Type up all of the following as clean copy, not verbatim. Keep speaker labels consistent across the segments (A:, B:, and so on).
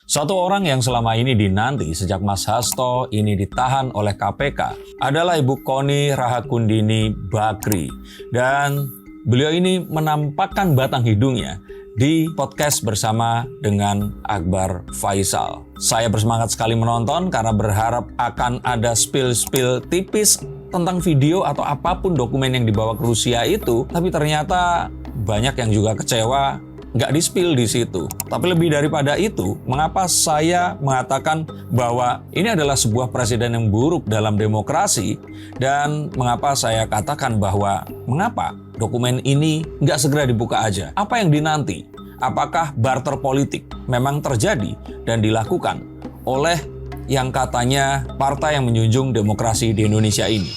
A: Satu orang yang selama ini dinanti sejak Mas Hasto ini ditahan oleh KPK adalah Ibu Kony Rahakundini Bakri. Dan beliau ini menampakkan batang hidungnya di podcast bersama dengan Akbar Faisal. Saya bersemangat sekali menonton karena berharap akan ada spill-spill tipis tentang video atau apapun dokumen yang dibawa ke Rusia itu. Tapi ternyata banyak yang juga kecewa nggak di-spill di situ. Tapi lebih daripada itu, mengapa saya mengatakan bahwa ini adalah sebuah presiden yang buruk dalam demokrasi, dan mengapa saya katakan bahwa mengapa dokumen ini nggak segera dibuka aja? Apa yang dinanti? Apakah barter politik memang terjadi dan dilakukan oleh yang katanya partai yang menjunjung demokrasi di Indonesia ini?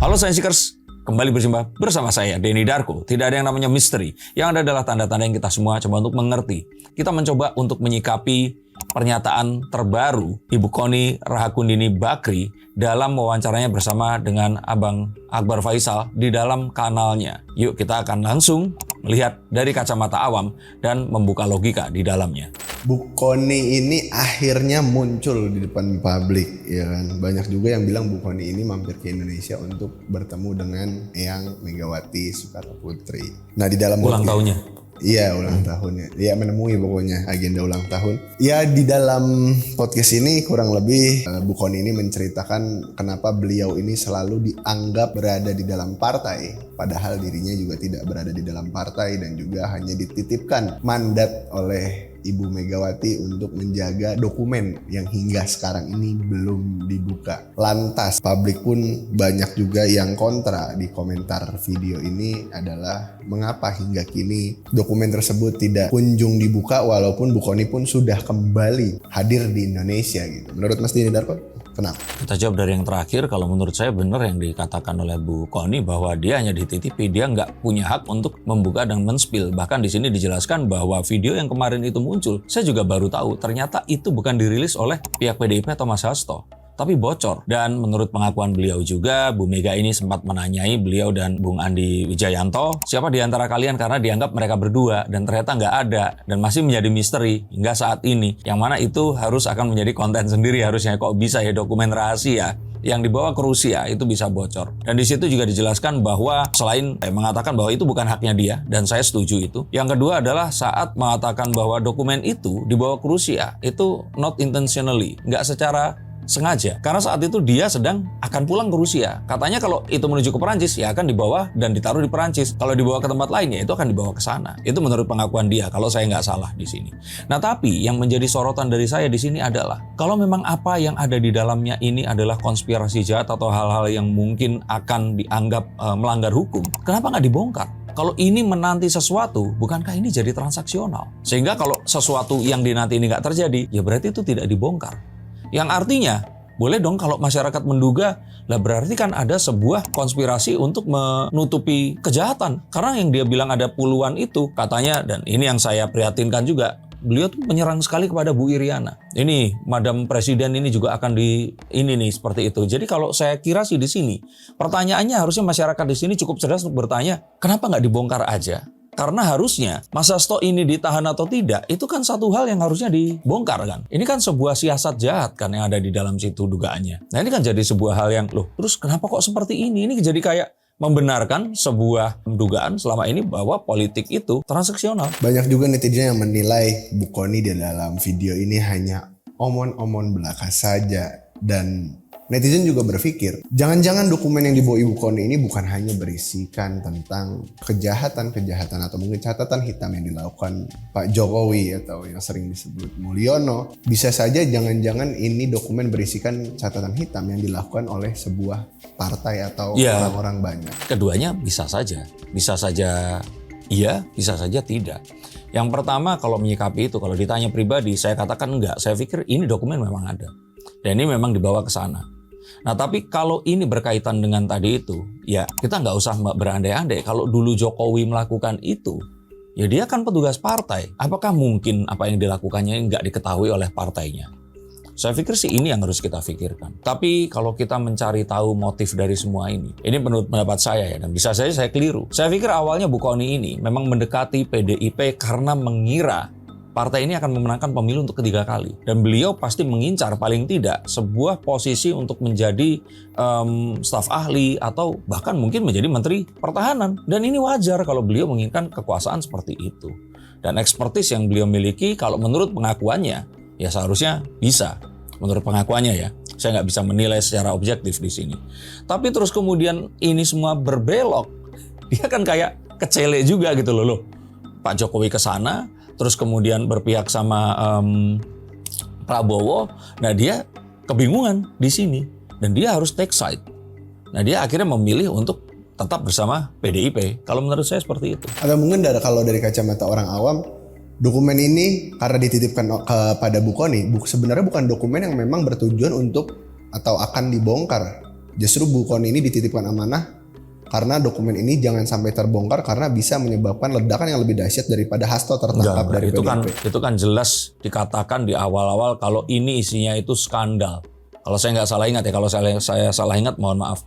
A: Halo Science Seekers, kembali berjumpa bersama saya, Denny Darko. Tidak ada yang namanya misteri, yang ada adalah tanda-tanda yang kita semua coba untuk mengerti. Kita mencoba untuk menyikapi pernyataan terbaru Ibu Kony Rahakundini Bakri dalam wawancaranya bersama dengan Abang Akbar Faisal di dalam kanalnya. Yuk kita akan langsung melihat dari kacamata awam dan membuka logika di dalamnya.
B: Bu Kony ini akhirnya muncul di depan publik, ya kan. Banyak juga yang bilang Bu Kony ini mampir ke Indonesia untuk bertemu dengan Eyang Megawati Soekarno Putri. Nah, di dalam
A: ulang tahunnya.
B: Iya, ulang tahunnya. Iya, menemui pokoknya agenda ulang tahun. Ya, di dalam podcast ini kurang lebih Bu Kony ini menceritakan kenapa beliau ini selalu dianggap berada di dalam partai, padahal dirinya juga tidak berada di dalam partai dan juga hanya dititipkan mandat oleh Ibu Megawati untuk menjaga dokumen yang hingga sekarang ini belum dibuka. Lantas, publik pun banyak juga yang kontra di komentar video ini adalah mengapa hingga kini dokumen tersebut tidak kunjung dibuka walaupun Bu Kony pun sudah kembali hadir di Indonesia gitu. Menurut Mas Denny Darko, kenapa?
A: Kita jawab dari yang terakhir. Kalau menurut saya benar yang dikatakan oleh Bu Kony bahwa dia hanya dititipi, dia nggak punya hak untuk membuka dan men-spill. Bahkan di sini dijelaskan bahwa video yang kemarin itu muncul, saya juga baru tahu ternyata itu bukan dirilis oleh pihak PDIP atau Mas Hasto, tapi bocor. Dan menurut pengakuan beliau juga, Bu Mega ini sempat menanyai beliau dan Bung Andi Wijayanto, siapa di antara kalian, karena dianggap mereka berdua, dan ternyata nggak ada, dan masih menjadi misteri hingga saat ini. Yang mana itu harus akan menjadi konten sendiri harusnya. Kok bisa ya dokumen rahasia yang dibawa ke Rusia itu bisa bocor. Dan di situ juga dijelaskan bahwa selain mengatakan bahwa itu bukan haknya dia, dan saya setuju itu. Yang kedua adalah saat mengatakan bahwa dokumen itu dibawa ke Rusia, itu not intentionally, nggak secara sengaja. Karena saat itu dia sedang akan pulang ke Rusia. Katanya kalau itu menuju ke Perancis, ya akan dibawa dan ditaruh di Perancis. Kalau dibawa ke tempat lain, ya itu akan dibawa ke sana. Itu menurut pengakuan dia, kalau saya nggak salah di sini. Nah, tapi yang menjadi sorotan dari saya di sini adalah, kalau memang apa yang ada di dalamnya ini adalah konspirasi jahat atau hal-hal yang mungkin akan dianggap melanggar hukum, kenapa nggak dibongkar? Kalau ini menanti sesuatu, bukankah ini jadi transaksional? Sehingga kalau sesuatu yang dinanti ini nggak terjadi, ya berarti itu tidak dibongkar. Yang artinya, boleh dong kalau masyarakat menduga, lah berarti kan ada sebuah konspirasi untuk menutupi kejahatan. Karena yang dia bilang ada puluhan itu, katanya, dan ini yang saya prihatinkan juga, beliau tuh menyerang sekali kepada Bu Iriana. Ini, Madam Presiden ini juga akan ini nih, seperti itu. Jadi kalau saya kira sih di sini, pertanyaannya harusnya masyarakat di sini cukup cerdas untuk bertanya, kenapa nggak dibongkar aja? Karena harusnya Mas Hasto ini ditahan atau tidak, itu kan satu hal yang harusnya dibongkar kan. Ini kan sebuah siasat jahat kan yang ada di dalam situ dugaannya. Nah ini kan jadi sebuah hal yang, loh terus kenapa kok seperti ini? Ini jadi kayak membenarkan sebuah dugaan selama ini bahwa politik itu transaksional.
B: Banyak juga netizen yang menilai Bu Kony di dalam video ini hanya omon-omon belaka saja. Dan netizen juga berpikir, jangan-jangan dokumen yang dibawa Ibu Kony ini bukan hanya berisikan tentang kejahatan-kejahatan atau mungkin catatan hitam yang dilakukan Pak Jokowi atau yang sering disebut Mulyono. Bisa saja jangan-jangan ini dokumen berisikan catatan hitam yang dilakukan oleh sebuah partai atau orang-orang banyak.
A: Keduanya bisa saja iya, bisa saja tidak. Yang pertama, kalau menyikapi itu, kalau ditanya pribadi, saya katakan enggak. Saya pikir ini dokumen memang ada. Dan ini memang dibawa ke sana. Nah, tapi kalau ini berkaitan dengan tadi itu, ya kita nggak usah berandai-andai. Kalau dulu Jokowi melakukan itu, ya dia kan petugas partai. Apakah mungkin apa yang dilakukannya nggak diketahui oleh partainya? Saya pikir sih ini yang harus kita pikirkan. Tapi kalau kita mencari tahu motif dari semua ini menurut pendapat saya ya, dan bisa saja saya keliru. Saya pikir awalnya Bu Kony ini memang mendekati PDIP karena mengira partai ini akan memenangkan pemilu untuk ketiga kali. Dan beliau pasti mengincar paling tidak sebuah posisi untuk menjadi staf ahli atau bahkan mungkin menjadi menteri pertahanan. Dan ini wajar kalau beliau menginginkan kekuasaan seperti itu. Dan ekspertis yang beliau miliki kalau menurut pengakuannya ya seharusnya bisa. Menurut pengakuannya ya. Saya nggak bisa menilai secara objektif di sini. Tapi terus kemudian ini semua berbelok. Dia kan kayak kecele juga gitu loh. Pak Jokowi ke sana, terus kemudian berpihak sama Prabowo. Nah dia kebingungan di sini. Dan dia harus take side. Nah dia akhirnya memilih untuk tetap bersama PDIP. Kalau menurut saya seperti itu.
B: Atau mungkin kalau dari kacamata orang awam, dokumen ini karena dititipkan kepada Bu Kony, sebenarnya bukan dokumen yang memang bertujuan untuk atau akan dibongkar. Justru Bu Kony ini dititipkan amanah karena dokumen ini jangan sampai terbongkar karena bisa menyebabkan ledakan yang lebih dahsyat daripada Hasto tertangkap dari PDIP.
A: Itu kan jelas dikatakan di awal-awal kalau ini isinya itu skandal. Kalau saya nggak salah ingat ya, kalau saya salah ingat mohon maaf.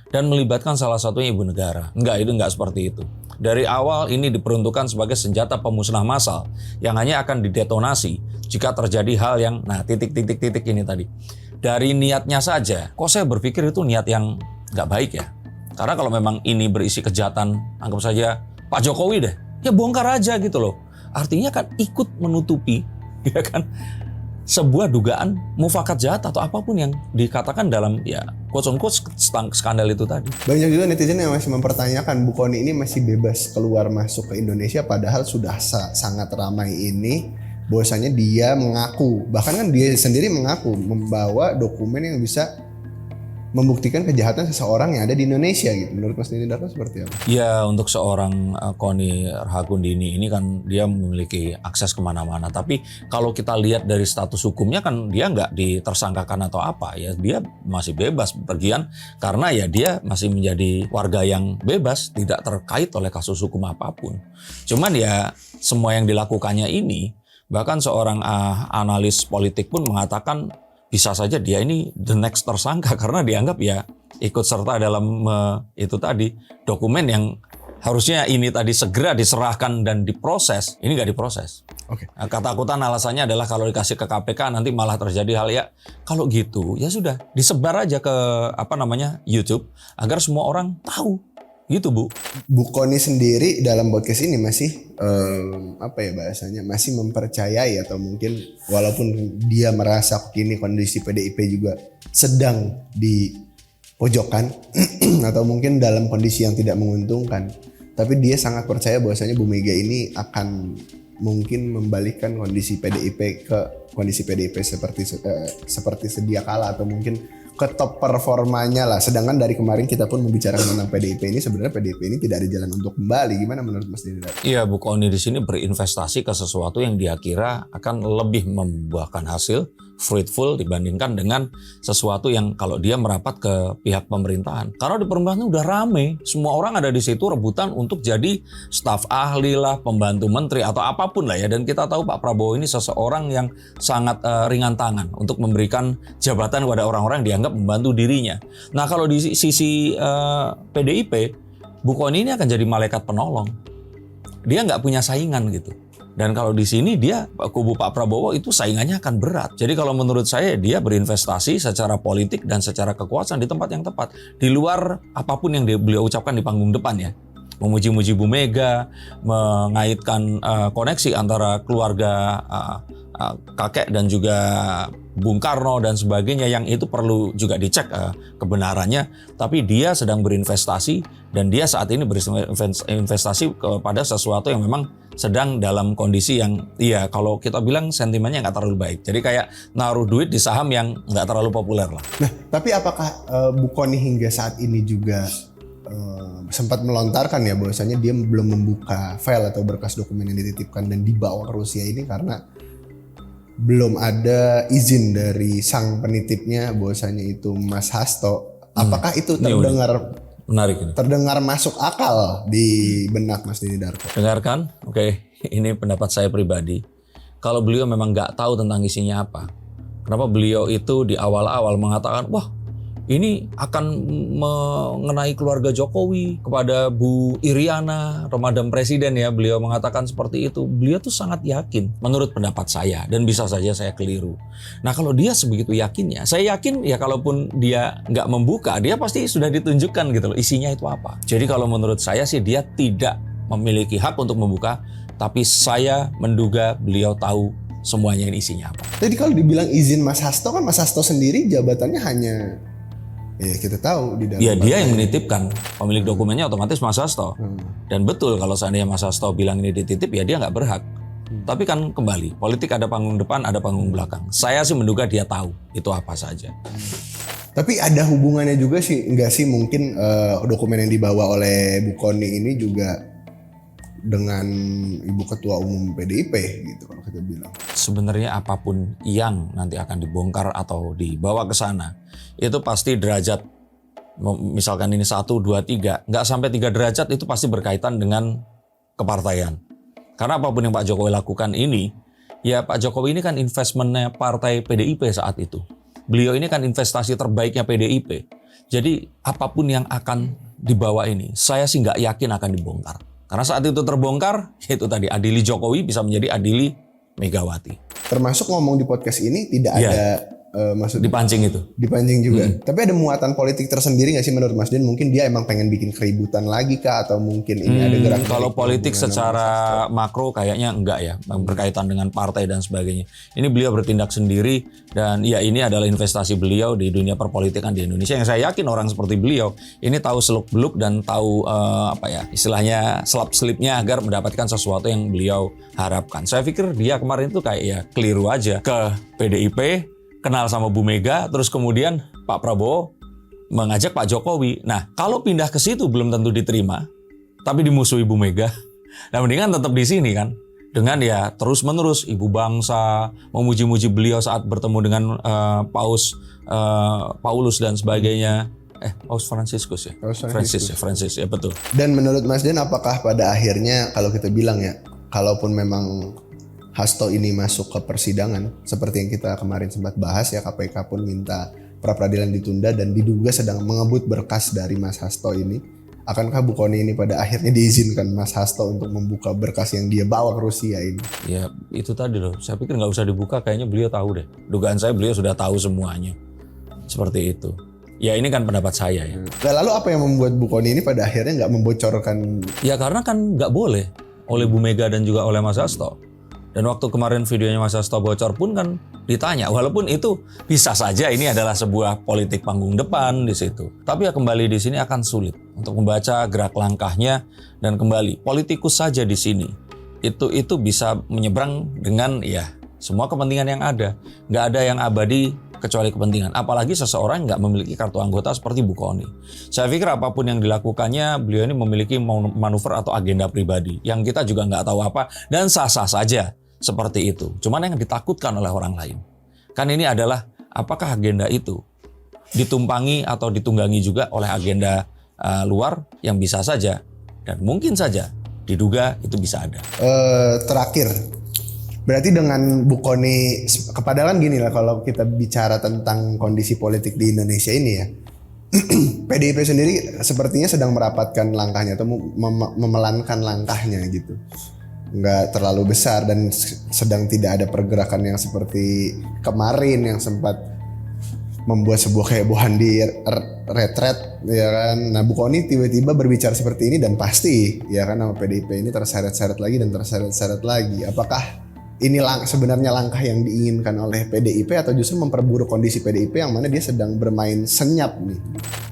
A: Dan melibatkan salah satunya ibu negara. Itu enggak seperti itu. Dari awal ini diperuntukkan sebagai senjata pemusnah massal yang hanya akan didetonasi jika terjadi hal yang, titik ini tadi. Dari niatnya saja, kok saya berpikir itu niat yang nggak baik ya. Karena kalau memang ini berisi kejahatan, anggap saja Pak Jokowi deh, ya bongkar aja gitu loh. Artinya kan ikut menutupi, ya kan, sebuah dugaan mufakat jahat atau apapun yang dikatakan dalam ya quote-unquote skandal itu tadi.
B: Banyak juga netizen yang masih mempertanyakan Bu Kony ini masih bebas keluar masuk ke Indonesia padahal sudah sangat ramai ini bahwasanya dia mengaku, bahkan kan dia sendiri mengaku membawa dokumen yang bisa membuktikan kejahatan seseorang yang ada di Indonesia gitu. Menurut Mas Dini Darko seperti apa?
A: Ya untuk seorang Kony Rahakundini ini kan dia memiliki akses kemana-mana. Tapi kalau kita lihat dari status hukumnya kan dia nggak ditersangkakan atau apa. Ya dia masih bebas bepergian karena ya dia masih menjadi warga yang bebas, tidak terkait oleh kasus hukum apapun. Cuman ya semua yang dilakukannya ini, bahkan seorang analis politik pun mengatakan bisa saja dia ini the next tersangka karena dianggap ya ikut serta dalam itu tadi dokumen yang harusnya ini tadi segera diserahkan dan diproses, ini nggak diproses.
B: Oke.
A: Nah, ketakutan alasannya adalah kalau dikasih ke KPK nanti malah terjadi hal ya kalau gitu ya sudah disebar aja ke YouTube agar semua orang tahu. Gitu Bu.
B: Bu Kony sendiri dalam podcast ini masih bahasanya masih mempercayai atau mungkin walaupun dia merasa kini kondisi PDIP juga sedang di pojokan atau mungkin dalam kondisi yang tidak menguntungkan, tapi dia sangat percaya bahwasanya Bu Mega ini akan mungkin membalikkan kondisi PDIP ke kondisi PDIP seperti sedia kala atau mungkin ke top performanya lah. Sedangkan dari kemarin kita pun membicarakan tentang PDIP ini, sebenarnya PDIP ini tidak ada jalan untuk kembali. Gimana menurut Mas Dini?
A: Iya, Bu Kony di sini berinvestasi ke sesuatu yang dia kira akan lebih membuahkan hasil fruitful dibandingkan dengan sesuatu yang kalau dia merapat ke pihak pemerintahan. Karena di pemerintahan udah rame, semua orang ada di situ rebutan untuk jadi staf ahli lah, pembantu menteri atau apapun lah ya. Dan kita tahu Pak Prabowo ini seseorang yang sangat ringan tangan untuk memberikan jabatan kepada orang-orang yang dianggap membantu dirinya. Nah kalau di sisi PDIP, Bu Kony ini akan jadi malaikat penolong. Dia nggak punya saingan gitu. Dan kalau di sini dia kubu Pak Prabowo itu saingannya akan berat. Jadi kalau menurut saya dia berinvestasi secara politik dan secara kekuasaan di tempat yang tepat. Di luar apapun yang beliau ucapkan di panggung depan ya. Memuji-muji Bu Mega, mengaitkan koneksi antara keluarga kakek dan juga Bung Karno dan sebagainya yang itu perlu juga dicek kebenarannya. Tapi dia sedang berinvestasi dan dia saat ini berinvestasi kepada sesuatu yang memang sedang dalam kondisi yang iya kalau kita bilang sentimennya nggak terlalu baik. Jadi kayak naruh duit di saham yang nggak terlalu populer lah.
B: Nah tapi apakah Bu Kony hingga saat ini juga sempat melontarkan ya bahwasanya dia belum membuka file atau berkas dokumen yang dititipkan dan dibawa ke Rusia ini karena belum ada izin dari sang penitipnya bahwasanya itu Mas Hasto. Apakah itu terdengar
A: menarik ini?
B: Terdengar masuk akal di benak Mas Dini Darko?
A: Dengarkan, oke. Ini pendapat saya pribadi. Kalau beliau memang nggak tahu tentang isinya apa, Kenapa beliau itu di awal-awal mengatakan, wah ini akan mengenai keluarga Jokowi kepada Bu Iriana, Madam Presiden ya, beliau mengatakan seperti itu. Beliau tuh sangat yakin menurut pendapat saya, dan bisa saja saya keliru. Nah kalau dia sebegitu yakinnya, saya yakin ya kalaupun dia nggak membuka, dia pasti sudah ditunjukkan gitu loh isinya itu apa. Jadi kalau menurut saya sih dia tidak memiliki hak untuk membuka, tapi saya menduga beliau tahu semuanya ini isinya apa.
B: Jadi kalau dibilang izin Mas Hasto, kan Mas Hasto sendiri jabatannya hanya, ya kita tahu di dalam.
A: Ya dia yang menitipkan, pemilik dokumennya otomatis Mas Hasto. Dan betul kalau seandainya Mas Hasto bilang ini dititip, ya dia nggak berhak. Tapi kan kembali, politik ada panggung depan, ada panggung belakang. Saya sih menduga dia tahu itu apa saja.
B: Tapi ada hubungannya juga sih, enggak sih mungkin dokumen yang dibawa oleh Bu Kony ini juga dengan Ibu Ketua Umum PDIP gitu kalau kita bilang.
A: Sebenarnya apapun yang nanti akan dibongkar atau dibawa ke sana, itu pasti derajat, misalkan ini 1, 2, 3, nggak sampai 3 derajat itu pasti berkaitan dengan kepartaian. Karena apapun yang Pak Jokowi lakukan ini, ya Pak Jokowi ini kan investmentnya partai PDIP saat itu. Beliau ini kan investasi terbaiknya PDIP. Jadi apapun yang akan dibawa ini, saya sih nggak yakin akan dibongkar. Karena saat itu terbongkar, yaitu tadi adili Jokowi bisa menjadi adili Megawati.
B: Termasuk ngomong di podcast ini tidak ada maksud
A: dipancing itu.
B: Dipancing juga. Tapi ada muatan politik tersendiri nggak sih menurut Mas Den? Mungkin dia emang pengen bikin keributan lagi kah? Atau mungkin ini ada gerak?
A: Kalau politik secara makro kayaknya enggak ya, berkaitan dengan partai dan sebagainya. Ini beliau bertindak sendiri, dan ya ini adalah investasi beliau di dunia perpolitikan di Indonesia. Yang saya yakin orang seperti beliau ini tahu seluk-beluk dan tahu istilahnya selap-selipnya agar mendapatkan sesuatu yang beliau harapkan. Saya pikir dia kemarin itu kayak ya keliru aja ke PDIP, kenal sama Bu Mega, terus kemudian Pak Prabowo mengajak Pak Jokowi. Nah, kalau pindah ke situ belum tentu diterima, tapi dimusuhi Bu Mega. Nah, mendingan tetap di sini kan. Dengan ya terus-menerus Ibu Bangsa, memuji-muji beliau saat bertemu dengan Paulus dan sebagainya. Paus Franciscus ya? Francis ya betul.
B: Dan menurut Mas Den, apakah pada akhirnya kalau kita bilang ya, kalaupun memang Hasto ini masuk ke persidangan, seperti yang kita kemarin sempat bahas ya, KPK pun minta pra-peradilan ditunda dan diduga sedang mengebut berkas dari Mas Hasto ini. Akankah Bu Kony ini pada akhirnya diizinkan Mas Hasto untuk membuka berkas yang dia bawa ke Rusia ini?
A: Ya itu tadi loh, saya pikir nggak usah dibuka, kayaknya beliau tahu deh. Dugaan saya beliau sudah tahu semuanya. Seperti itu. Ya ini kan pendapat saya ya.
B: Nah, lalu apa yang membuat Bu Kony ini pada akhirnya nggak membocorkan?
A: Ya karena kan nggak boleh oleh Bu Mega dan juga oleh Mas Hasto. Dan waktu kemarin videonya Mas Hasto bocor pun kan ditanya, walaupun itu bisa saja ini adalah sebuah politik panggung depan di situ. Tapi ya kembali di sini akan sulit untuk membaca gerak langkahnya, dan kembali politikus saja di sini itu bisa menyeberang dengan ya semua kepentingan yang ada. Nggak ada yang abadi kecuali kepentingan. Apalagi seseorang nggak memiliki kartu anggota seperti Bu Kony. Saya pikir apapun yang dilakukannya, beliau ini memiliki manuver atau agenda pribadi yang kita juga nggak tahu apa, dan sah-sah saja seperti itu. Cuman yang ditakutkan oleh orang lain, kan ini adalah apakah agenda itu ditumpangi atau ditunggangi juga oleh agenda luar yang bisa saja dan mungkin saja diduga itu bisa ada.
B: Terakhir, berarti dengan Bu Kony, kepadahal gini lah kalau kita bicara tentang kondisi politik di Indonesia ini ya, PDIP sendiri sepertinya sedang merapatkan langkahnya atau memelankan langkahnya gitu. Nggak terlalu besar dan sedang tidak ada pergerakan yang seperti kemarin yang sempat membuat sebuah kehebohan di retret ya kan. Nah, Bu Kony tiba-tiba berbicara seperti ini dan pasti ya kan nama PDIP ini terseret-seret lagi dan terseret-seret lagi. Apakah ini sebenarnya langkah yang diinginkan oleh PDIP atau justru memperburuk kondisi PDIP yang mana dia sedang bermain senyap nih?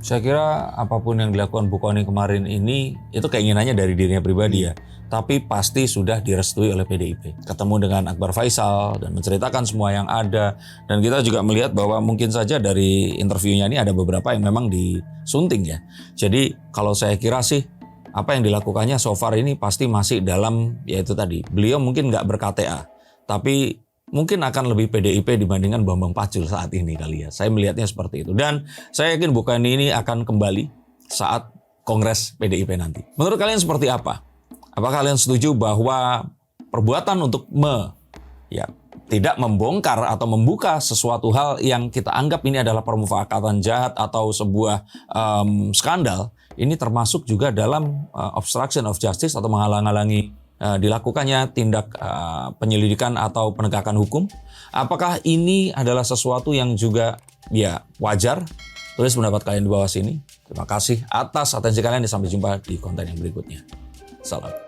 A: Saya kira apapun yang dilakukan Bu Kony kemarin ini itu keinginannya dari dirinya pribadi ya. Tapi pasti sudah direstui oleh PDIP. Ketemu dengan Akbar Faisal dan menceritakan semua yang ada. Dan kita juga melihat bahwa mungkin saja dari interviewnya ini ada beberapa yang memang disunting ya. Jadi kalau saya kira sih apa yang dilakukannya so far ini pasti masih dalam yaitu tadi. Beliau mungkin nggak ber-KTA, tapi mungkin akan lebih PDIP dibandingkan Bambang Pacul saat ini kali ya. Saya melihatnya seperti itu. Dan saya yakin Bu Kony ini akan kembali saat Kongres PDIP nanti. Menurut kalian seperti apa? Apakah kalian setuju bahwa perbuatan untuk tidak membongkar atau membuka sesuatu hal yang kita anggap ini adalah permufakatan jahat atau sebuah skandal, ini termasuk juga dalam obstruction of justice atau menghalang-halangi dilakukannya tindak penyelidikan atau penegakan hukum. Apakah ini adalah sesuatu yang juga ya wajar? Tulis pendapat kalian di bawah sini. Terima kasih atas atensi kalian dan sampai jumpa di konten yang berikutnya. Salam.